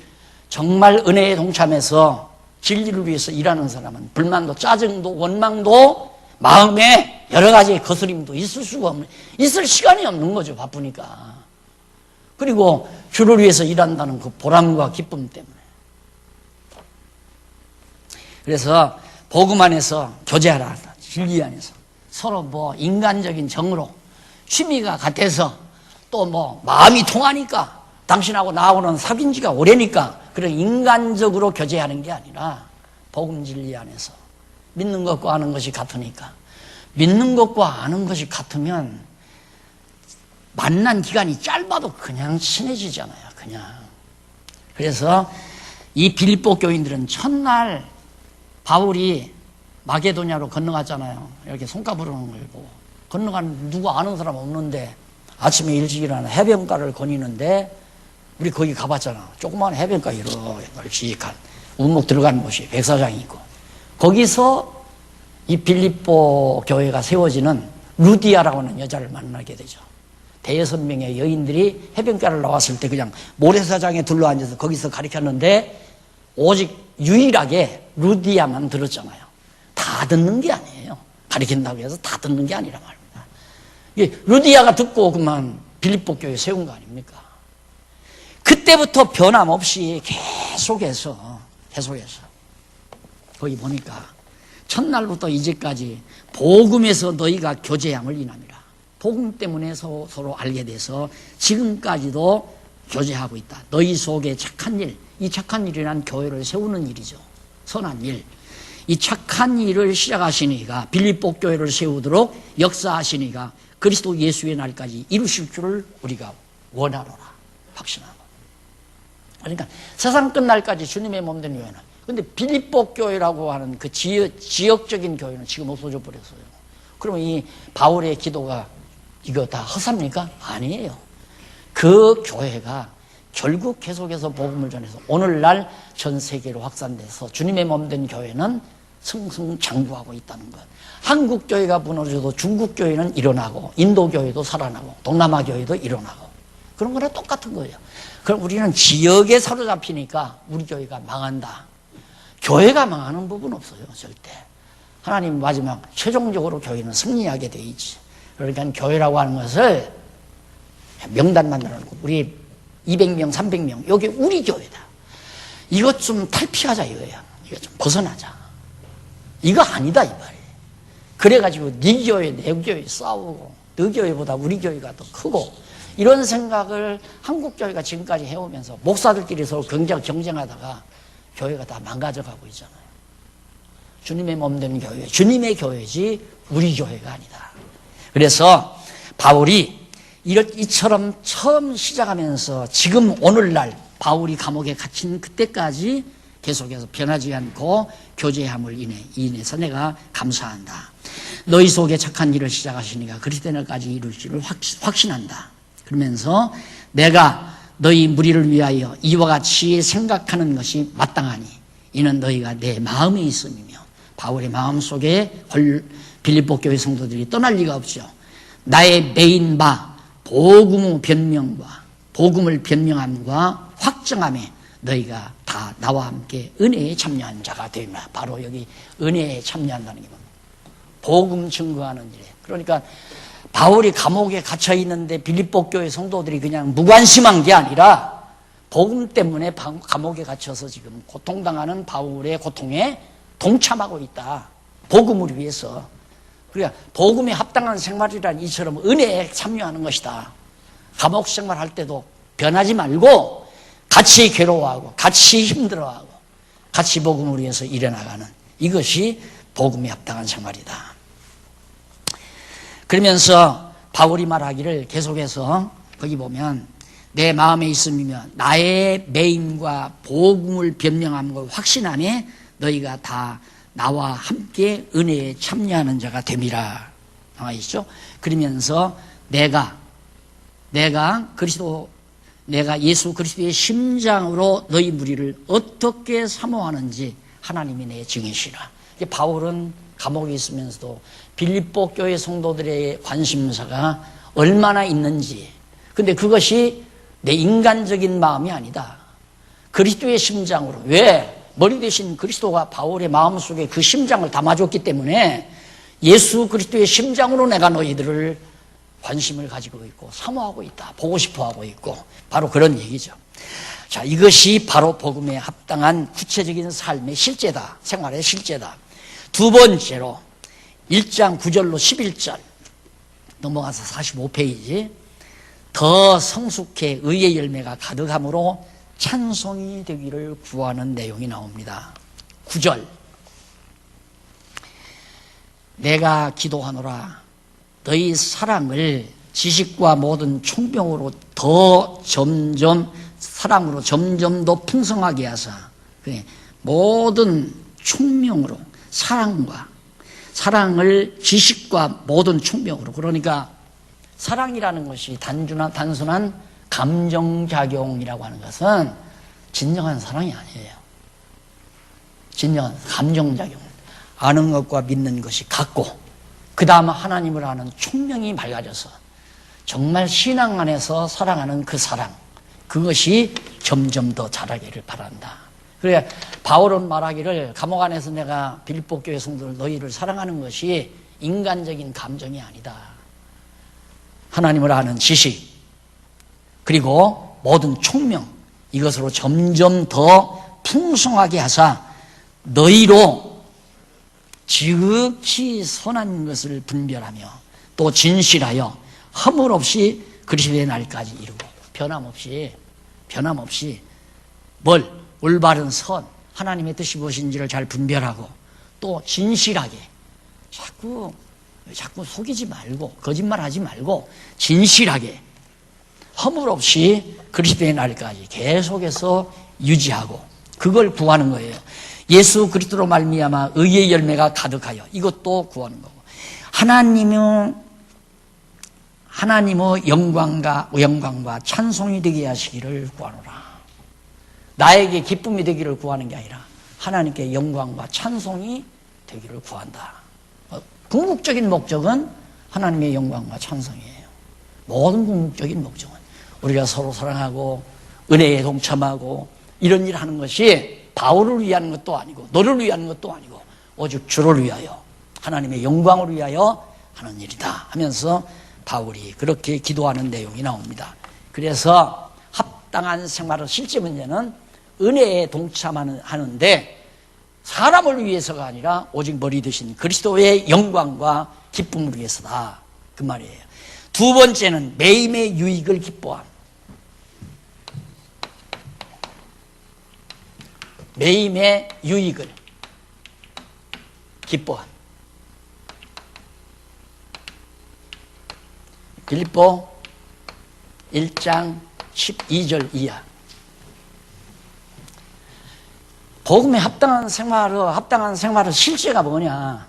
정말 은혜에 동참해서 진리를 위해서 일하는 사람은 불만도 짜증도 원망도 마음에 여러 가지 거스림도 있을 시간이 없는 거죠. 바쁘니까. 그리고 주를 위해서 일한다는 그 보람과 기쁨 때문에. 그래서 복음 안에서 교제하라. 진리 안에서. 서로 뭐 인간적인 정으로 취미가 같아서 또 뭐 마음이 통하니까 당신하고 나하고는 사귄 지가 오래니까 그런 인간적으로 교제하는 게 아니라 복음 진리 안에서 믿는 것과 아는 것이 같으니까. 믿는 것과 아는 것이 같으면 만난 기간이 짧아도 그냥 친해지잖아요. 그냥. 그래서 이 빌립보 교인들은 첫날 바울이 마게도냐로 건너갔잖아요. 이렇게 손가부르는 걸 보고. 건너가는 누구 아는 사람 없는데 아침에 일찍 일어나 해변가를 거니는데 우리 거기 가봤잖아. 조그마한 해변가 이렇게 널찍한 우목 들어가는 곳이 백사장이 있고 거기서 이 빌립보 교회가 세워지는 루디아라고 하는 여자를 만나게 되죠. 5명의 여인들이 해변가를 나왔을 때 그냥 모래사장에 둘러앉아서 거기서 가르쳤는데 오직 유일하게 루디아만 들었잖아요. 다 듣는 게 아니에요. 가르친다고 해서 다 듣는 게 아니라 말입니다. 루디아가 듣고 그만 빌립보 교회 세운 거 아닙니까? 그때부터 변함없이 계속해서 거기 보니까 첫날부터 이제까지 복음에서 너희가 교제함을 인함이라. 복음 때문에 서로 알게 돼서 지금까지도 교제하고 있다. 너희 속에 착한 일, 이 착한 일이란 교회를 세우는 일이죠. 선한 일. 이 착한 일을 시작하시니가 빌립보 교회를 세우도록 역사하시니가 그리스도 예수의 날까지 이루실 줄을 우리가 원하노라. 확신하고. 그러니까 세상 끝날까지 주님의 몸된 교회는. 근데 빌립보 교회라고 하는 그 지역적인 교회는 지금 없어져 버렸어요. 그러면 이 바울의 기도가 이거 다 허사입니까? 아니에요. 그 교회가 결국 계속해서 복음을 전해서 오늘날 전 세계로 확산돼서 주님의 몸된 교회는 승승장구하고 있다는 것. 한국 교회가 무너져도 중국 교회는 일어나고 인도 교회도 살아나고 동남아 교회도 일어나고 그런 거랑 똑같은 거예요. 그럼 우리는 지역에 사로잡히니까 우리 교회가 망한다. 교회가 망하는 부분 없어요. 절대. 하나님 마지막 최종적으로 교회는 승리하게 돼 있지. 그러니까 교회라고 하는 것을 명단 만들어놓고 우리 200명, 300명 여기 우리 교회다. 이것 좀 탈피하자 이거야. 이거 좀 벗어나자. 이거 아니다 이 말이에요. 그래가지고 네 교회, 내 교회 싸우고 너 교회보다 우리 교회가 더 크고 이런 생각을 한국 교회가 지금까지 해오면서 목사들끼리 서로 경쟁하다가 교회가 다 망가져가고 있잖아요. 주님의 몸된 교회, 주님의 교회지 우리 교회가 아니다. 그래서 바울이 이처럼 처음 시작하면서 지금 오늘날 바울이 감옥에 갇힌 그때까지 계속해서 변하지 않고 교제함을 인해서 내가 감사한다. 너희 속에 착한 일을 시작하시니까 그리스도 날까지 이룰 줄을 확신한다. 그러면서 내가 너희 무리를 위하여 이와 같이 생각하는 것이 마땅하니 이는 너희가 내 마음에 있음이며 바울의 마음속에 빌립보 교회 성도들이 떠날 리가 없죠. 나의 메인 바 복음의 변명과 복음을 변명함과 확정함에 너희가 다 나와 함께 은혜에 참여한 자가 되리라. 바로 여기 은혜에 참여한다는 게 뭡니까? 복음 증거하는 일에. 그러니까 바울이 감옥에 갇혀 있는데 빌립보 교회 성도들이 그냥 무관심한 게 아니라 복음 때문에 감옥에 갇혀서 지금 고통당하는 바울의 고통에 동참하고 있다. 복음을 위해서. 그러니까 복음에 합당한 생활이란 이처럼 은혜에 참여하는 것이다. 감옥 생활할 때도 변하지 말고 같이 괴로워하고 같이 힘들어하고 같이 복음을 위해서 일어나가는 이것이 복음에 합당한 생활이다. 그러면서 바울이 말하기를 계속해서 거기 보면 내 마음에 있음이며 나의 매임과 복음을 변명함과 확신함에 너희가 다 나와 함께 은혜에 참여하는 자가 됨이라 나와 있죠. 그러면서 내가 예수 그리스도의 심장으로 너희 무리를 어떻게 사모하는지 하나님이 내 증인이시라. 바울은 감옥에 있으면서도 빌립보 교회 성도들의 관심사가 얼마나 있는지, 근데 그것이 내 인간적인 마음이 아니다. 그리스도의 심장으로. 왜? 머리 대신 그리스도가 바울의 마음속에 그 심장을 담아줬기 때문에 예수 그리스도의 심장으로 내가 너희들을 관심을 가지고 있고 사모하고 있다. 보고 싶어하고 있고 바로 그런 얘기죠. 자, 이것이 바로 복음에 합당한 구체적인 삶의 실제다. 생활의 실제다. 두 번째로 1장 9절로 11절 넘어가서 45페이지 더 성숙해 의의 열매가 가득함으로 찬송이 되기를 구하는 내용이 나옵니다. 9절 내가 기도하노라 너희 사랑을 지식과 모든 총명으로 더 점점 사랑으로 점점 더 풍성하게 하사 모든 총명으로 사랑을 지식과 모든 총명으로 그러니까 사랑이라는 것이 단순한 감정작용이라고 하는 것은 진정한 사랑이 아니에요. 진정한 감정작용 아는 것과 믿는 것이 같고 그 다음 하나님을 아는 총명이 맑아져서 정말 신앙 안에서 사랑하는 그 사랑 그것이 점점 더 자라기를 바란다. 그래 바울은 말하기를 감옥 안에서 내가 빌립보 교회 성도들 너희를 사랑하는 것이 인간적인 감정이 아니다. 하나님을 아는 지식 그리고 모든 총명 이것으로 점점 더 풍성하게 하사 너희로 지극히 선한 것을 분별하며 또 진실하여 허물 없이 그리스도의 날까지 이루고 변함없이 뭘 올바른 선 하나님의 뜻이 무엇인지를 잘 분별하고 또 진실하게 자꾸 속이지 말고 거짓말하지 말고 진실하게 허물 없이 그리스도의 날까지 계속해서 유지하고 그걸 구하는 거예요. 예수 그리스도로 말미암아 의의 열매가 가득하여 이것도 구하는 거고 하나님의 영광과 찬송이 되게 하시기를 구하노라. 나에게 기쁨이 되기를 구하는 게 아니라 하나님께 영광과 찬송이 되기를 구한다. 궁극적인 목적은 하나님의 영광과 찬송이에요. 모든 궁극적인 목적은 우리가 서로 사랑하고 은혜에 동참하고 이런 일 하는 것이 바울을 위한 것도 아니고 너를 위한 것도 아니고 오직 주를 위하여 하나님의 영광을 위하여 하는 일이다 하면서 바울이 그렇게 기도하는 내용이 나옵니다. 그래서 합당한 생활의 실제 문제는 은혜에 동참하는데 사람을 위해서가 아니라 오직 머리 되신 그리스도의 영광과 기쁨을 위해서다 그 말이에요. 두 번째는 매임의 유익을 기뻐함. 매임의 유익을 기뻐함. 빌립보 1장 12절 이하. 복음에 합당한 생활의 실제가 뭐냐?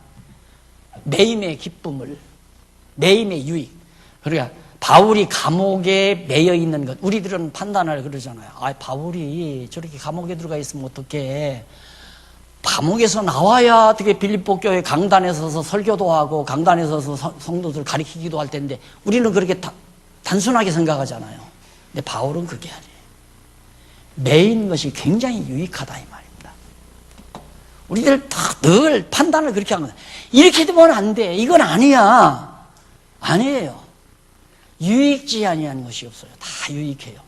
매임의 기쁨을, 매임의 유익. 그러니까 바울이 감옥에 매여 있는 것, 우리들은 판단을 그러잖아요. 바울이 저렇게 감옥에 들어가 있으면 어떡해? 감옥에서 나와야 어떻게 빌립보 교회 강단에 서서 설교도 하고 강단에 서서 성도들 가르치기도 할 텐데 우리는 그렇게 단순하게 생각하잖아요. 근데 바울은 그게 아니에요. 매인 것이 굉장히 유익하다 이 말입니다. 우리들 다 늘 판단을 그렇게 하는 거예요. 이렇게 되면 안 돼. 이건 아니야. 아니에요. 유익지 아니한 것이 없어요. 다 유익해요.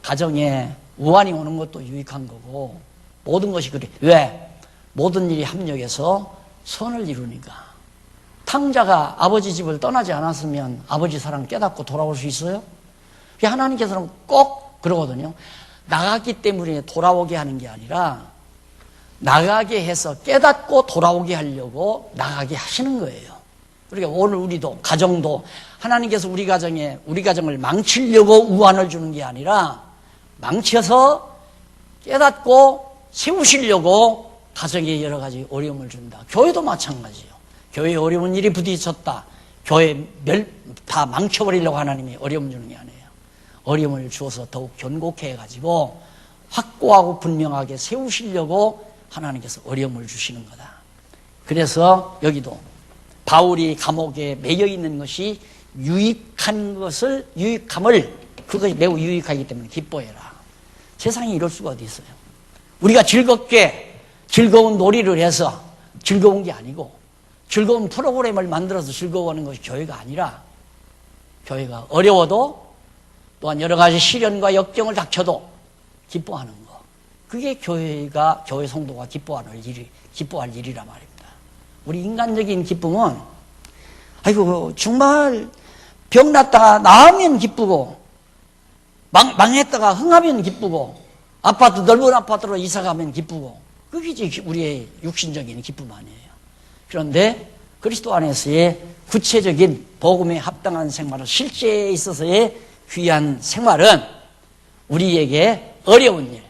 가정에 우환이 오는 것도 유익한 거고 모든 것이 그래. 왜? 모든 일이 합력해서 선을 이루니까. 탕자가 아버지 집을 떠나지 않았으면 아버지 사랑 깨닫고 돌아올 수 있어요? 하나님께서는 꼭 그러거든요. 나갔기 때문에 돌아오게 하는 게 아니라 나가게 해서 깨닫고 돌아오게 하려고 나가게 하시는 거예요. 그러니까 오늘 우리도 가정도 하나님께서 우리 가정을 망치려고 우환을 주는 게 아니라 망쳐서 깨닫고 세우시려고 가정에 여러 가지 어려움을 준다. 교회도 마찬가지예요. 교회에 어려운 일이 부딪혔다. 교회 다 망쳐버리려고 하나님이 어려움 주는 게 아니에요. 어려움을 주어서 더욱 견고케 해가지고 확고하고 분명하게 세우시려고 하나님께서 어려움을 주시는 거다. 그래서 여기도 바울이 감옥에 매여 있는 것이 유익함을 그것이 매우 유익하기 때문에 기뻐해라. 세상에 이럴 수가 어디 있어요. 우리가 즐거운 놀이를 해서 즐거운 게 아니고 즐거운 프로그램을 만들어서 즐거워하는 것이 교회가 아니라 교회가 어려워도 또한 여러 가지 시련과 역경을 닥쳐도 기뻐하는 거. 그게 교회 성도가 기뻐할 일이란 말입니다. 우리 인간적인 기쁨은 아이고 정말 병 났다가 나으면 기쁘고 망했다가 흥하면 기쁘고 넓은 아파트로 이사가면 기쁘고 그게 우리의 육신적인 기쁨 아니에요. 그런데 그리스도 안에서의 구체적인 복음에 합당한 생활은 실제에 있어서의 귀한 생활은 우리에게 어려운 일,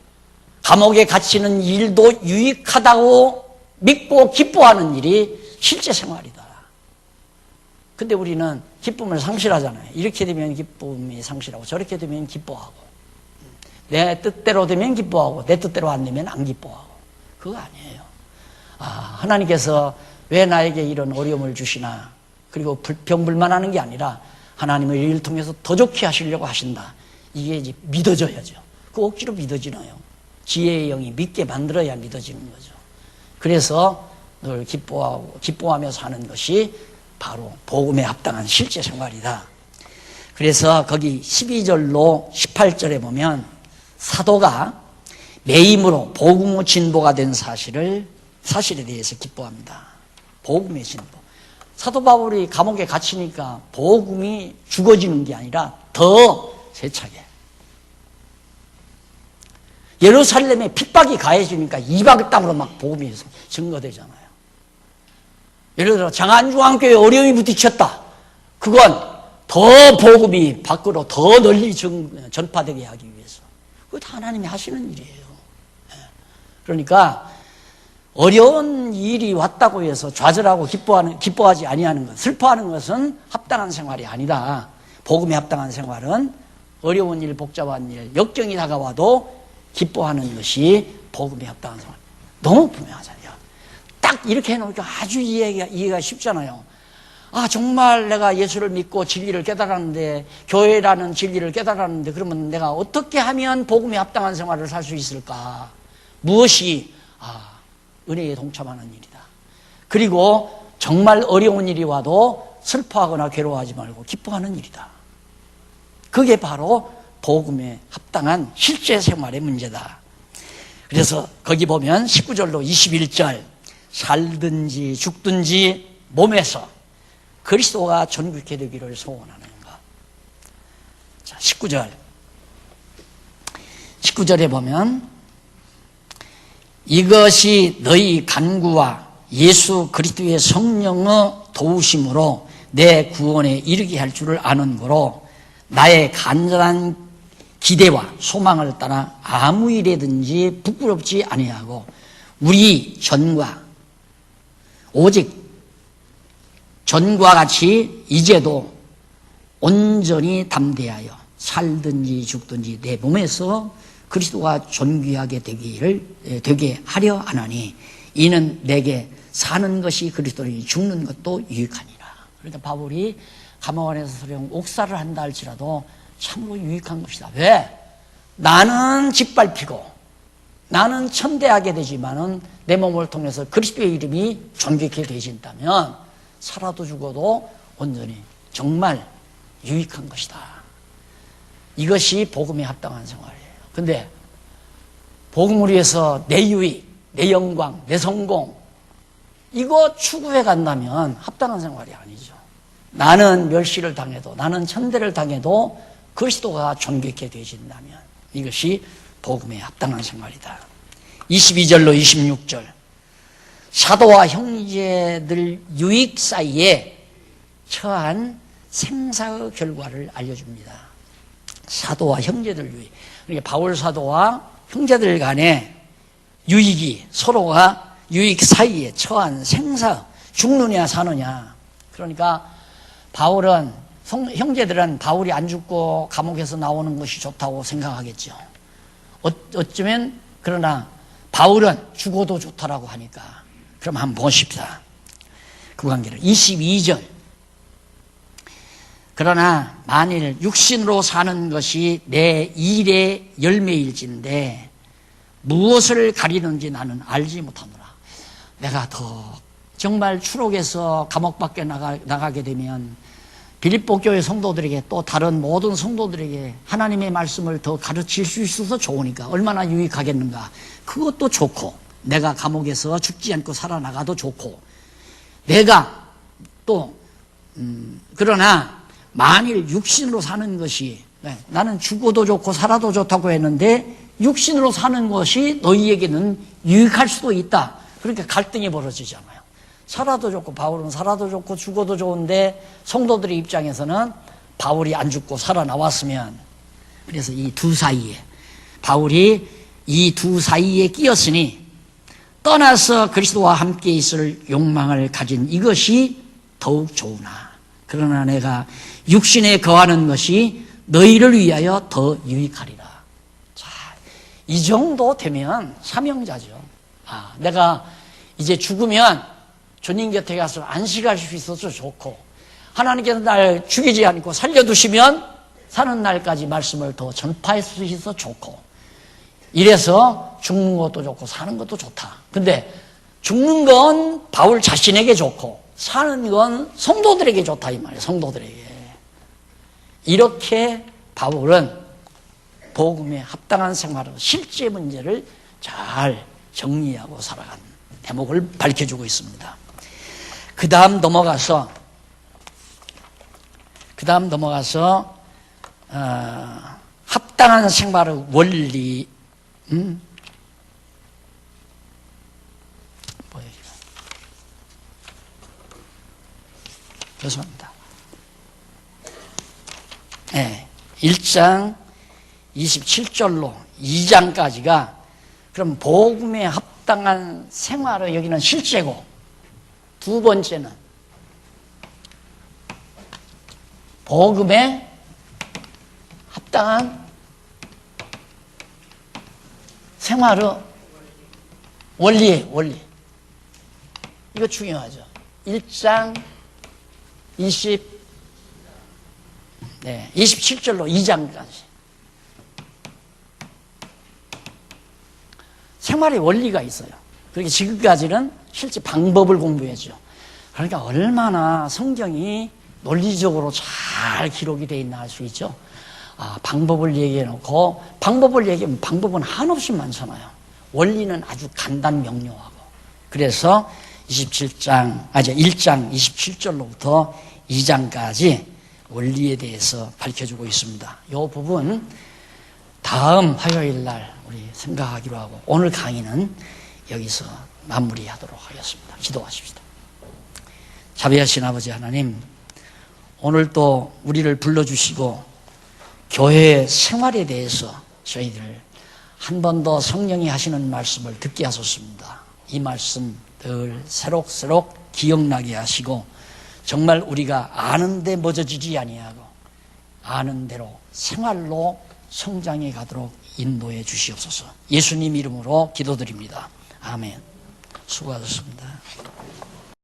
감옥에 갇히는 일도 유익하다고 믿고 기뻐하는 일이 실제 생활이다. 근데 우리는 기쁨을 상실하잖아요. 이렇게 되면 기쁨이 상실하고 저렇게 되면 기뻐하고 내 뜻대로 되면 기뻐하고 내 뜻대로 안 되면 안 기뻐하고 그거 아니에요. 하나님께서 왜 나에게 이런 어려움을 주시나 그리고 불평불만하는 게 아니라 하나님을 이를 통해서 더 좋게 하시려고 하신다. 이게 이제 믿어져야죠. 그 억지로 믿어지나요? 지혜의 영이 믿게 만들어야 믿어지는 거죠. 그래서 늘 기뻐하며 사는 것이 바로 복음에 합당한 실제 생활이다. 그래서 거기 12절로 18절에 보면 사도가 매임으로 복음의 진보가 된 사실에 대해서 기뻐합니다. 복음의 진보. 사도 바울이 감옥에 갇히니까 복음이 죽어지는 게 아니라 더 세차게. 예루살렘에 핍박이 가해지니까 이방 땅으로 막 복음이 증거되잖아요. 예를 들어 장안중앙교회에 어려움이 부딪혔다. 그건 더 복음이 밖으로 더 널리 전파되게 하기 위해서. 그거 다 하나님이 하시는 일이에요. 그러니까 어려운 일이 왔다고 해서 좌절하고 기뻐하지 아니하는 것, 슬퍼하는 것은 합당한 생활이 아니다. 복음에 합당한 생활은 어려운 일, 복잡한 일, 역경이 다가와도 기뻐하는 것이 복음에 합당한 생활. 너무 분명하잖아요. 딱 이렇게 해놓으니까 아주 이해가 쉽잖아요. 정말 내가 예수를 믿고 진리를 깨달았는데, 교회라는 진리를 깨달았는데, 그러면 내가 어떻게 하면 복음에 합당한 생활을 살 수 있을까? 무엇이, 은혜에 동참하는 일이다. 그리고 정말 어려운 일이 와도 슬퍼하거나 괴로워하지 말고 기뻐하는 일이다. 그게 바로 복음에 합당한 실제 생활의 문제다. 그래서 거기 보면 19절로 21절, 살든지 죽든지 몸에서 그리스도가 존귀케 되기를 소원하는 것. 자, 19절에 보면 이것이 너희 간구와 예수 그리스도의 성령의 도우심으로 내 구원에 이르게 할 줄을 아는 거로 나의 간절한 기대와 소망을 따라 아무 일에든지 부끄럽지 아니하고 우리 오직 전과 같이 이제도 온전히 담대하여 살든지 죽든지 내 몸에서 그리스도가 존귀하게 되게 하려 하나니 이는 내게 사는 것이 그리스도니 죽는 것도 유익하니라. 그러니까 바울이 감옥 안에서 옥살을 한다 할지라도 참으로 유익한 것이다. 왜? 나는 짓밟히고 나는 천대하게 되지만은 내 몸을 통해서 그리스도의 이름이 존귀케 되신다면 살아도 죽어도 온전히 정말 유익한 것이다. 이것이 복음에 합당한 생활이에요. 근데 복음을 위해서 내 유익, 내 영광, 내 성공 이거 추구해 간다면 합당한 생활이 아니죠. 나는 멸시를 당해도 나는 천대를 당해도 그리스도가 존귀케 되신다면 이것이 복음에 합당한 생활이다. 22절로 26절 사도와 형제들 유익 사이에 처한 생사의 결과를 알려줍니다. 사도와 형제들 유익. 그러니까 바울 사도와 형제들 간의 유익이 서로가 유익 사이에 처한 생사, 죽느냐 사느냐. 그러니까 바울은 형제들은 바울이 안 죽고 감옥에서 나오는 것이 좋다고 생각하겠죠. 어쩌면 그러나 바울은 죽어도 좋다라고 하니까 그럼 한번 보십시다. 그 관계를 22절 그러나 만일 육신으로 사는 것이 내 일의 열매일진데 무엇을 가리는지 나는 알지 못하노라. 내가 더 정말 추록해서 감옥 밖에 나가게 되면 빌립보 교회 성도들에게 또 다른 모든 성도들에게 하나님의 말씀을 더 가르칠 수 있어서 좋으니까 얼마나 유익하겠는가. 그것도 좋고, 내가 감옥에서 죽지 않고 살아나가도 좋고, 내가 또 그러나 만일 육신으로 사는 것이, 나는 죽어도 좋고 살아도 좋다고 했는데 육신으로 사는 것이 너희에게는 유익할 수도 있다. 그러니까 갈등이 벌어지잖아요. 살아도 좋고, 바울은 살아도 좋고 죽어도 좋은데 성도들의 입장에서는 바울이 안 죽고 살아나왔으면, 그래서 이 두 사이에, 바울이 이 두 사이에 끼었으니 떠나서 그리스도와 함께 있을 욕망을 가진 이것이 더욱 좋으나, 그러나 내가 육신에 거하는 것이 너희를 위하여 더 유익하리라. 자, 이 정도 되면 사명자죠. 내가 이제 죽으면 주님 곁에 가서 안식할 수 있어서 좋고, 하나님께서 날 죽이지 않고 살려두시면 사는 날까지 말씀을 더 전파할 수 있어서 좋고, 이래서 죽는 것도 좋고 사는 것도 좋다. 근데 죽는 건 바울 자신에게 좋고 사는 건 성도들에게 좋다, 이 말이에요. 성도들에게. 이렇게 바울은 복음에 합당한 생활로 실제 문제를 잘 정리하고 살아간 대목을 밝혀주고 있습니다. 그 다음 넘어가서 합당한 생활의 원리, 죄송합니다. 1장 27절로 2장까지가 그럼 복음에 합당한 생활을 여기는 실제고, 두 번째는 복음에 합당한 생활의 원리. 이거 중요하죠. 1장 27절로 2장까지. 생활의 원리가 있어요. 그렇게 지금까지는 실제 방법을 공부했죠. 그러니까 얼마나 성경이 논리적으로 잘 기록이 되어 있나 알 수 있죠. 방법을 얘기해놓고, 방법을 얘기하면 방법은 한없이 많잖아요. 원리는 아주 간단 명료하고. 그래서 1장 27절로부터 2장까지 원리에 대해서 밝혀주고 있습니다. 이 부분 다음 화요일 날 우리 생각하기로 하고, 오늘 강의는 여기서 마무리하도록 하겠습니다. 기도하십시다. 자비하신 아버지 하나님, 오늘 또 우리를 불러주시고 교회의 생활에 대해서 저희들 한 번 더 성령이 하시는 말씀을 듣게 하셨습니다. 이 말씀 늘 새록새록 기억나게 하시고, 정말 우리가 아는데 멎어지지 아니하고 아는 대로 생활로 성장해 가도록 인도해 주시옵소서. 예수님 이름으로 기도드립니다. 아멘. 수고하셨습니다.